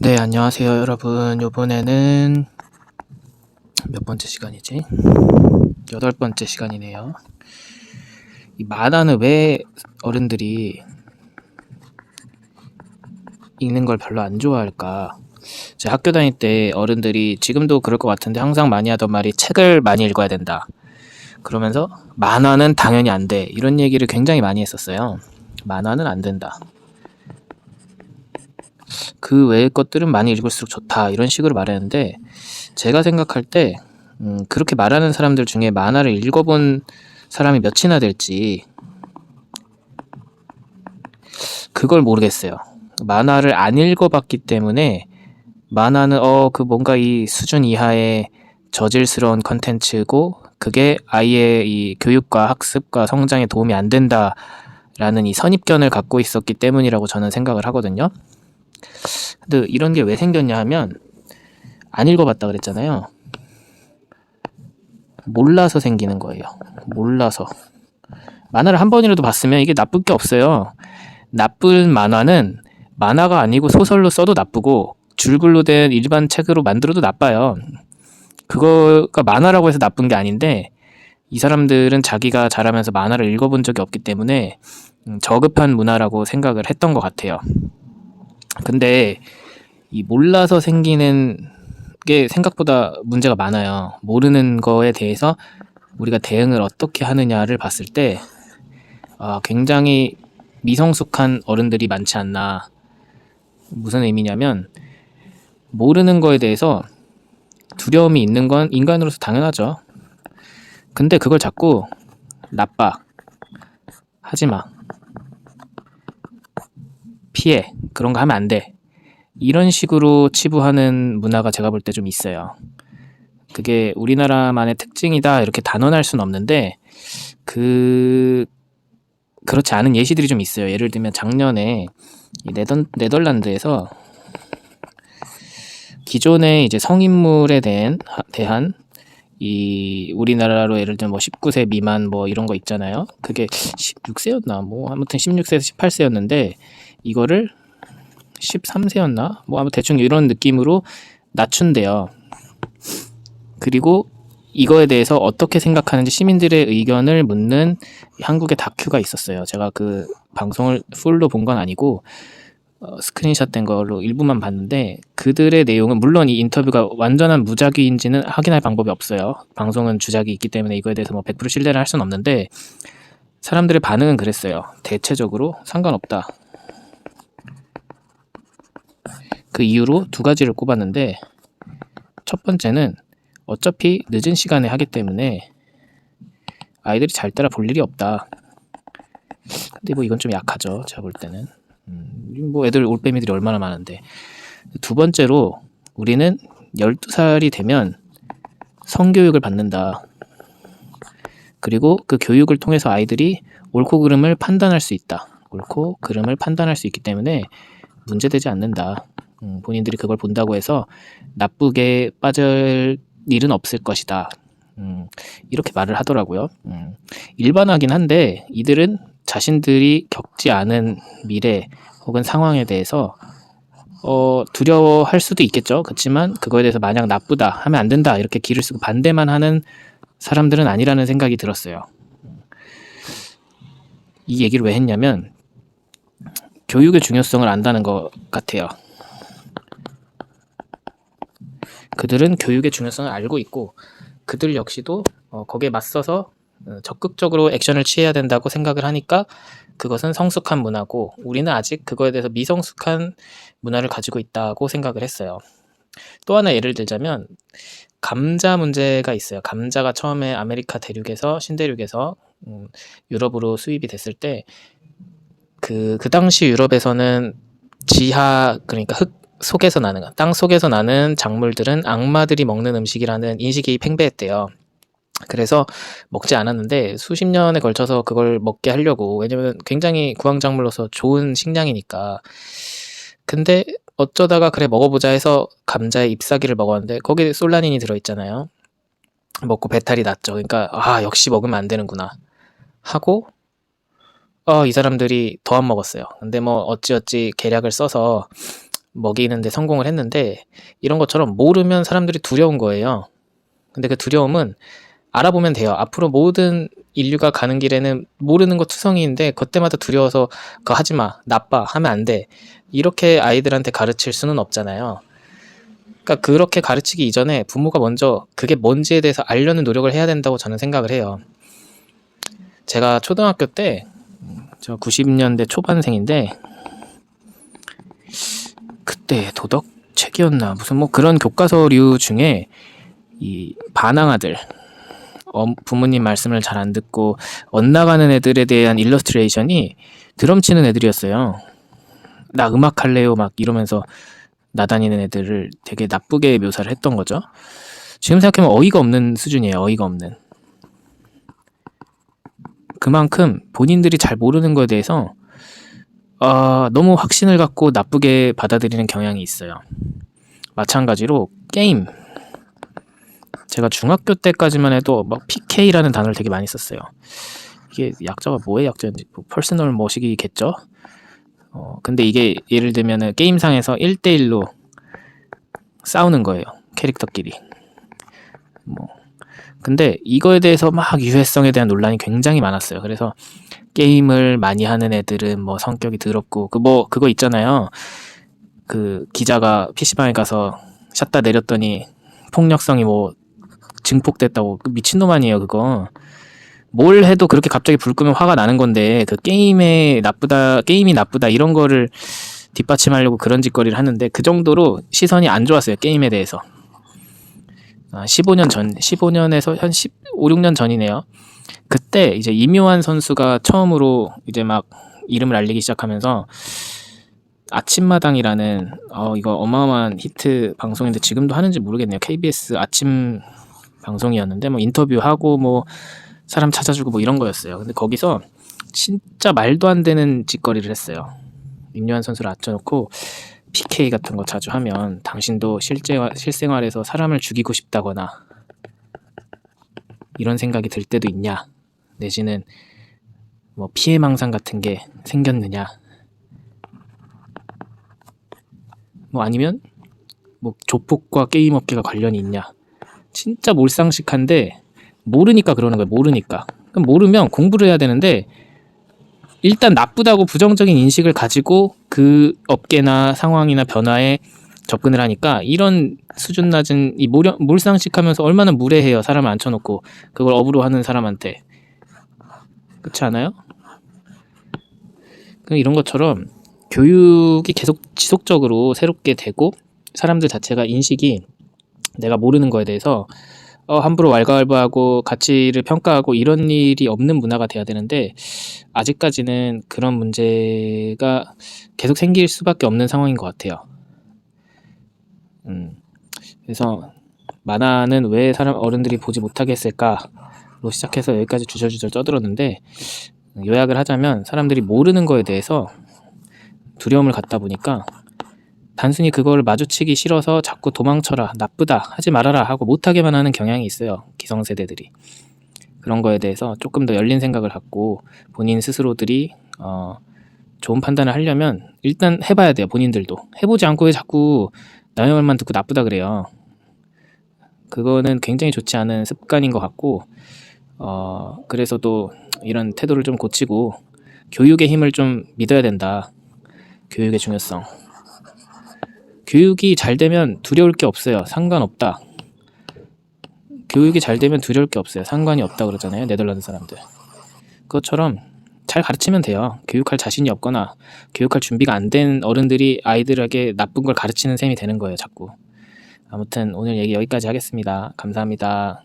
네, 안녕하세요, 여러분. 요번에는 몇 번째 시간이지? 8번째 시간이네요. 이 만화는 왜 어른들이 읽는 걸 별로 안 좋아할까? 제가 학교 다닐 때 어른들이 지금도 그럴 것 같은데 항상 많이 하던 말이 책을 많이 읽어야 된다. 그러면서 만화는 당연히 안 돼. 이런 얘기를 굉장히 많이 했었어요. 만화는 안 된다. 그 외의 것들은 많이 읽을수록 좋다. 이런 식으로 말했는데 제가 생각할 때 그렇게 말하는 사람들 중에 만화를 읽어본 사람이 몇이나 될지 그걸 모르겠어요. 만화를 안 읽어봤기 때문에 만화는 그 뭔가 이 수준 이하의 저질스러운 컨텐츠고 그게 아이의 이 교육과 학습과 성장에 도움이 안 된다라는 이 선입견을 갖고 있었기 때문이라고 저는 생각을 하거든요. 근데 이런 게 왜 생겼냐 하면 안 읽어봤다 그랬잖아요. 몰라서 생기는 거예요. 몰라서. 만화를 한 번이라도 봤으면 이게 나쁠 게 없어요. 나쁜 만화는 만화가 아니고 소설로 써도 나쁘고 줄글로 된 일반 책으로 만들어도 나빠요. 그거가 만화라고 해서 나쁜 게 아닌데 이 사람들은 자기가 자라면서 만화를 읽어본 적이 없기 때문에 저급한 문화라고 생각을 했던 것 같아요. 근데 이 몰라서 생기는 게 생각보다 문제가 많아요. 모르는 거에 대해서 우리가 대응을 어떻게 하느냐를 봤을 때 굉장히 미성숙한 어른들이 많지 않나. 무슨 의미냐면 모르는 거에 대해서 두려움이 있는 건 인간으로서 당연하죠. 근데 그걸 자꾸 나빠, 하지마, 피해, 그런 거 하면 안 돼. 이런 식으로 치부하는 문화가 제가 볼 때 좀 있어요. 그게 우리나라만의 특징이다 이렇게 단언할 수는 없는데 그렇지 않은 예시들이 좀 있어요. 예를 들면 작년에 네덜란드에서 기존의 이제 성인물에 대한 이 우리나라로 예를 들면 뭐 19세 미만 뭐 이런 거 있잖아요. 그게 16세였나 뭐 아무튼 16세에서 18세였는데 이거를 13세였나 뭐 아무 대충 이런 느낌으로 낮춘대요. 그리고 이거에 대해서 어떻게 생각하는지 시민들의 의견을 묻는 한국의 다큐가 있었어요. 제가 그 방송을 풀로 본 건 아니고 스크린샷 된 걸로 일부만 봤는데 그들의 내용은 물론 이 인터뷰가 완전한 무작위인지는 확인할 방법이 없어요. 방송은 주작이 있기 때문에 이거에 대해서 뭐 100% 신뢰를 할 수는 없는데 사람들의 반응은 그랬어요. 대체적으로 상관없다. 그 이유로 두 가지를 꼽았는데 첫 번째는 어차피 늦은 시간에 하기 때문에 아이들이 잘 따라 볼 일이 없다. 근데 뭐 이건 좀 약하죠. 제가 볼 때는. 뭐 애들 올빼미들이 얼마나 많은데. 두 번째로 우리는 12살이 되면 성교육을 받는다. 그리고 그 교육을 통해서 아이들이 옳고 그름을 판단할 수 있다. 옳고 그름을 판단할 수 있기 때문에 문제되지 않는다. 본인들이 그걸 본다고 해서 나쁘게 빠질 일은 없을 것이다. 이렇게 말을 하더라고요. 일반화긴 한데 이들은 자신들이 겪지 않은 미래 혹은 상황에 대해서 두려워할 수도 있겠죠. 그렇지만 그거에 대해서 마냥 나쁘다 하면 안 된다 이렇게 기를 쓰고 반대만 하는 사람들은 아니라는 생각이 들었어요. 이 얘기를 왜 했냐면 교육의 중요성을 안다는 것 같아요. 그들은 교육의 중요성을 알고 있고 그들 역시도 거기에 맞서서 적극적으로 액션을 취해야 된다고 생각을 하니까 그것은 성숙한 문화고 우리는 아직 그거에 대해서 미성숙한 문화를 가지고 있다고 생각을 했어요. 또 하나 예를 들자면 감자 문제가 있어요. 감자가 처음에 아메리카 대륙에서 신대륙에서 유럽으로 수입이 됐을 때 그 당시 유럽에서는 그러니까 속에서 나는 땅 속에서 나는 작물들은 악마들이 먹는 음식이라는 인식이 팽배했대요. 그래서 먹지 않았는데 수십 년에 걸쳐서 그걸 먹게 하려고 왜냐면 굉장히 구황작물로서 좋은 식량이니까 근데 어쩌다가 그래 먹어보자 해서 감자의 잎사귀를 먹었는데 거기에 솔라닌이 들어있잖아요. 먹고 배탈이 났죠. 그러니까 역시 먹으면 안 되는구나 하고 이 사람들이 더 안 먹었어요. 근데 뭐 어찌어찌 계략을 써서 먹이는데 성공을 했는데 이런 것처럼 모르면 사람들이 두려운 거예요. 근데 그 두려움은 알아보면 돼요. 앞으로 모든 인류가 가는 길에는 모르는 거 투성이인데 그때마다 두려워서 그거 하지마, 나빠, 하면 안 돼. 이렇게 아이들한테 가르칠 수는 없잖아요. 그러니까 그렇게 가르치기 이전에 부모가 먼저 그게 뭔지에 대해서 알려는 노력을 해야 된다고 저는 생각을 해요. 제가 초등학교 때, 저 90년대 초반생인데 그때 도덕책이었나 무슨 뭐 그런 교과서류 중에 이 반항아들, 부모님 말씀을 잘 안 듣고 엇나가는 애들에 대한 일러스트레이션이 드럼 치는 애들이었어요. 나 음악 할래요 막 이러면서 나다니는 애들을 되게 나쁘게 묘사를 했던 거죠. 지금 생각하면 어이가 없는 수준이에요. 어이가 없는. 그만큼 본인들이 잘 모르는 거에 대해서 너무 확신을 갖고 나쁘게 받아들이는 경향이 있어요. 마찬가지로 게임. 제가 중학교 때까지만 해도 막 PK라는 단어를 되게 많이 썼어요. 이게 약자가 뭐의 약자인지 퍼스널 머시기겠죠? 근데 이게 예를 들면은 게임상에서 1대1로 싸우는 거예요. 캐릭터끼리. 근데 이거에 대해서 막 유해성에 대한 논란이 굉장히 많았어요. 그래서 게임을 많이 하는 애들은 뭐 성격이 더럽고 그거 있잖아요. 그 기자가 PC방에 가서 샷다 내렸더니 폭력성이 뭐 증폭됐다고. 미친놈 아니에요 그거. 뭘 해도 그렇게 갑자기 불 끄면 화가 나는 건데 그 게임이 나쁘다 이런 거를 뒷받침하려고 그런 짓거리를 하는데 그 정도로 시선이 안 좋았어요. 게임에 대해서. 15년에서 한 15, 16년 전이네요. 그때 이제 이묘한 선수가 처음으로 이제 막 이름을 알리기 시작하면서 아침마당이라는 이거 어마어마한 히트 방송인데 지금도 하는지 모르겠네요. KBS 아침 방송이었는데 뭐 인터뷰하고 뭐 사람 찾아주고 뭐 이런 거였어요. 근데 거기서 진짜 말도 안 되는 짓거리를 했어요. 임요한 선수를 앉혀놓고 PK 같은 거 자주 하면 당신도 실생활에서 사람을 죽이고 싶다거나 이런 생각이 들 때도 있냐, 내지는 뭐 피해망상 같은 게 생겼느냐, 뭐 아니면 뭐 조폭과 게임 업계가 관련이 있냐. 진짜 몰상식한데 모르니까 그러는 거예요. 모르니까. 그럼 모르면 공부를 해야 되는데 일단 나쁘다고 부정적인 인식을 가지고 그 업계나 상황이나 변화에 접근을 하니까 이런 수준 낮은 이 몰상식하면서 얼마나 무례해요. 사람을 앉혀놓고 그걸 업으로 하는 사람한테. 그렇지 않아요? 이런 것처럼 교육이 계속 지속적으로 새롭게 되고 사람들 자체가 인식이 내가 모르는 거에 대해서 함부로 왈가왈부하고 가치를 평가하고 이런 일이 없는 문화가 돼야 되는데 아직까지는 그런 문제가 계속 생길 수밖에 없는 상황인 것 같아요. 그래서 만화는 왜 어른들이 보지 못하게 했을까로 시작해서 여기까지 주절주절 떠들었는데 요약을 하자면 사람들이 모르는 거에 대해서 두려움을 갖다 보니까 단순히 그걸 마주치기 싫어서 자꾸 도망쳐라, 나쁘다, 하지 말아라 하고 못하게만 하는 경향이 있어요. 기성세대들이. 그런 거에 대해서 조금 더 열린 생각을 갖고 본인 스스로들이 좋은 판단을 하려면 일단 해봐야 돼요. 본인들도. 해보지 않고 왜 자꾸 남의 말만 듣고 나쁘다 그래요. 그거는 굉장히 좋지 않은 습관인 것 같고 그래서도 이런 태도를 좀 고치고 교육의 힘을 좀 믿어야 된다. 교육의 중요성. 교육이 잘 되면 두려울 게 없어요. 상관없다. 교육이 잘 되면 두려울 게 없어요. 상관이 없다 그러잖아요. 네덜란드 사람들. 그것처럼 잘 가르치면 돼요. 교육할 자신이 없거나 교육할 준비가 안 된 어른들이 아이들에게 나쁜 걸 가르치는 셈이 되는 거예요. 자꾸. 아무튼 오늘 얘기 여기까지 하겠습니다. 감사합니다.